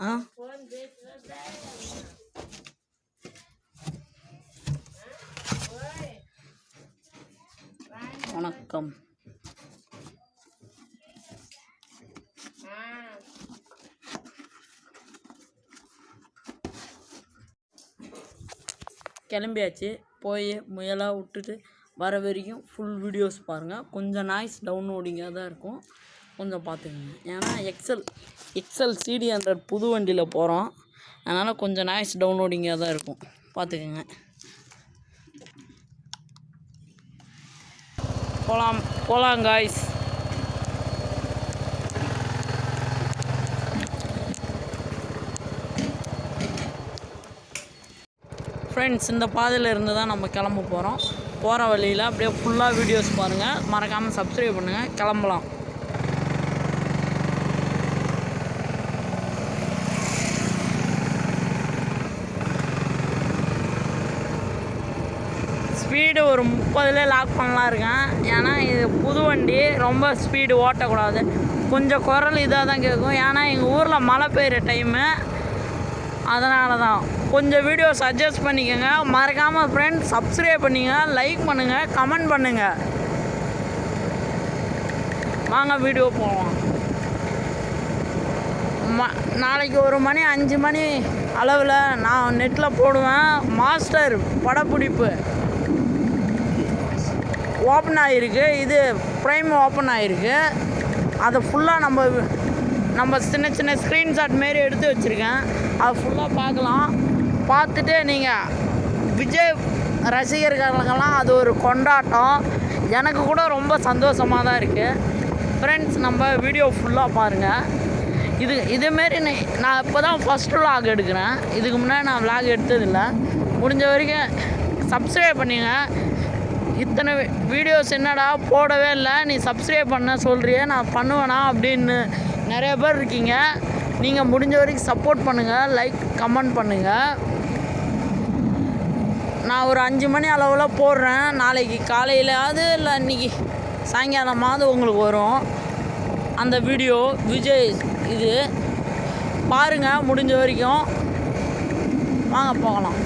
ஆ வணக்கம். கிளம்பியாச்சு. போய் முயலாக விட்டுட்டு வர வரைக்கும் ஃபுல் வீடியோஸ் பாருங்கள். கொஞ்சம் நாய்ஸ் டவுன்லோடிங்காக தான் இருக்கும், கொஞ்சம் பார்த்துக்கோங்க. ஏன்னா எக்ஸல் CD100 புது வண்டியில் போகிறோம், அதனால் கொஞ்சம் நாய்ஸ் டவுன்லோடிங்காக தான் இருக்கும், பார்த்துக்கோங்க. போகலாம் காய்ஸ். ஃப்ரெண்ட்ஸ், இந்த பாதையில் இருந்து தான் நம்ம கிளம்ப போகிறோம். போகிற வழியில் அப்படியே ஃபுல்லாக வீடியோஸ் பாருங்கள், மறக்காமல் சப்ஸ்கிரைப் பண்ணுங்கள். கிளம்பலாம். ஸ்பீடு ஒரு 30 லாக் பண்ணலாம் இருக்கேன். ஏன்னா இது புது வண்டி, ரொம்ப ஸ்பீடு ஓட்டக்கூடாது. கொஞ்சம் குரல் இதாக தான் கேட்கும், ஏன்னா எங்கள் ஊரில் மழை பெய்கிற டைமு, அதனால தான் கொஞ்சம் வீடியோஸ் அட்ஜஸ்ட் பண்ணிக்கோங்க. மறக்காமல் ஃப்ரெண்ட்ஸ் சப்ஸ்கிரைப் பண்ணிங்க, லைக் பண்ணுங்கள், கமெண்ட் பண்ணுங்கள். வாங்க வீடியோ போவோம். நாளைக்கு ஒரு மணி 5 மணி அளவில் நான் நெட்டில் போடுவேன். மாஸ்டர் படப்பிடிப்பு ஓப்பன் ஆகிருக்கு, இது ப்ரைம் ஓப்பன் ஆகிருக்கு. அதை ஃபுல்லாக நம்ம சின்ன சின்ன ஸ்க்ரீன்ஷாட் மாரி எடுத்து வச்சுருக்கேன். அதை ஃபுல்லாக பார்க்கலாம். பார்த்துட்டு நீங்கள் விஜய் ரசிகர்களுக்கெல்லாம் அது ஒரு கொண்டாட்டம். எனக்கு கூட ரொம்ப சந்தோஷமாக தான் இருக்குது. ஃப்ரெண்ட்ஸ், நம்ம வீடியோ ஃபுல்லாக பாருங்கள். இதுமாரி நான் இப்போ தான் ஃபஸ்ட்டு விலாக் எடுக்கிறேன். இதுக்கு முன்னாடி நான் விலாக் எடுத்ததில்லை. முடிஞ்ச வரைக்கும் சப்ஸ்கிரைப் பண்ணிங்க. இத்தனை வீடியோஸ் என்னடா போடவே இல்லை, நீ சப்ஸ்கிரைப் பண்ண சொல்கிறியே, நான் பண்ணுவேனா அப்படின்னு நிறைய பேர் இருக்கீங்க. நீங்கள் முடிஞ்ச வரைக்கும் சப்போர்ட் பண்ணுங்கள், லைக் கமெண்ட் பண்ணுங்கள். நான் ஒரு 5 மணி அளவில் போடுறேன். நாளைக்கு காலையிலாவது இல்லை இன்றைக்கி சாயங்காலமாவது உங்களுக்கு வரும் அந்த வீடியோ. விஜய் இது பாருங்கள் முடிஞ்ச வரைக்கும். வாங்க போகலாம்.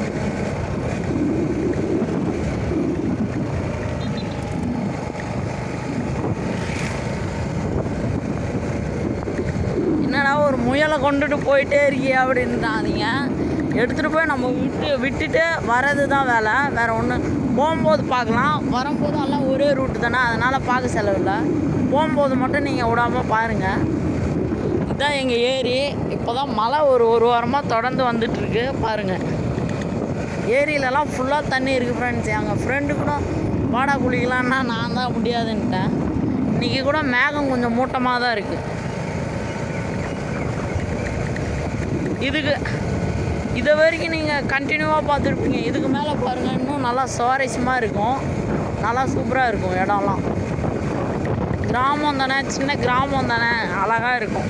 என்னடா ஒரு முயலை கொண்டுட்டு போயிட்டே இருக்கியா அப்படின்றாதீங்க. எடுத்துகிட்டு போய் நம்ம விட்டுட்டு வர்றது தான் வேலை, வேறு ஒன்று. போகும்போது பார்க்கலாம், வரும்போது எல்லாம் ஒரே ரூட்டு தானே, அதனால் பார்க்க செலவில்லை. போகும்போது மட்டும் நீங்கள் விடாமல் பாருங்கள். இதுதான் எங்கள் ஏரி. இப்போ தான் மழை ஒரு வாரமாக தொடர்ந்து வந்துட்டுருக்கு, பாருங்கள். ஏரியிலலாம் ஃபுல்லாக தண்ணி இருக்குது ஃப்ரெண்ட்ஸ். எங்கள் ஃப்ரெண்டு கூட வாடா குளிக்கலான்னா நான் தான் முடியாதுன்ட்டேன். இன்றைக்கி கூட மேகம் கொஞ்சம் மூட்டமாக தான் இருக்குது. இதை வரைக்கும் நீங்கள் கண்டினியூவாக பார்த்துருப்பீங்க. இதுக்கு மேலே பாருங்கள், இன்னும் நல்லா சுவாரஸ்யமாக இருக்கும், நல்லா சூப்பராக இருக்கும். இடம்லாம் கிராமம் தானே, சின்ன கிராமம் தானே, அழகாக இருக்கும்.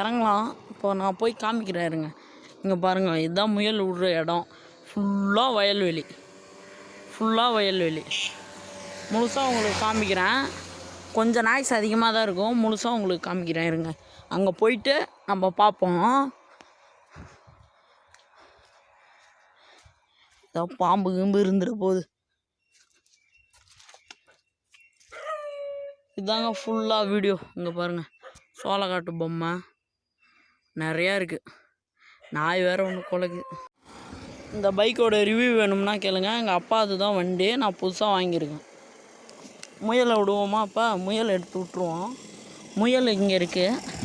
இறங்கலாம். இப்போ நான் போய் காமிக்கிறேன் இருங்க. இங்கே பாருங்கள், இதுதான் முயல் விடுற இடம். ஃபுல்லாக வயல்வெளி. முழுசாக உங்களுக்கு காமிக்கிறேன். கொஞ்சம் நாய்ஸ் அதிகமாக தான் இருக்கும், முழுசாக உங்களுக்கு காமிக்கிறேன் இருங்க. அங்கே போயிட்டு நம்ம பார்ப்போம். ஏதோ பாம்பு கிம்பு இருந்துட போகுது. இதாங்க ஃபுல்லாக வீடியோ. இங்கே பாருங்கள், சோளக்காட்டு பொம்மை நிறையா இருக்குது. நாய் வேறு ஒன்று குலைக்குது. இந்த பைக்கோட ரிவ்யூ வேணும்னா கேளுங்க. எங்கள் அப்பா அதுதான் வண்டி, நான் புதுசாக வாங்கியிருக்கேன். முயலை விடுவோமா? அப்போ முயல் எடுத்து விட்ருவோம். முயல் இங்கே இருக்குது.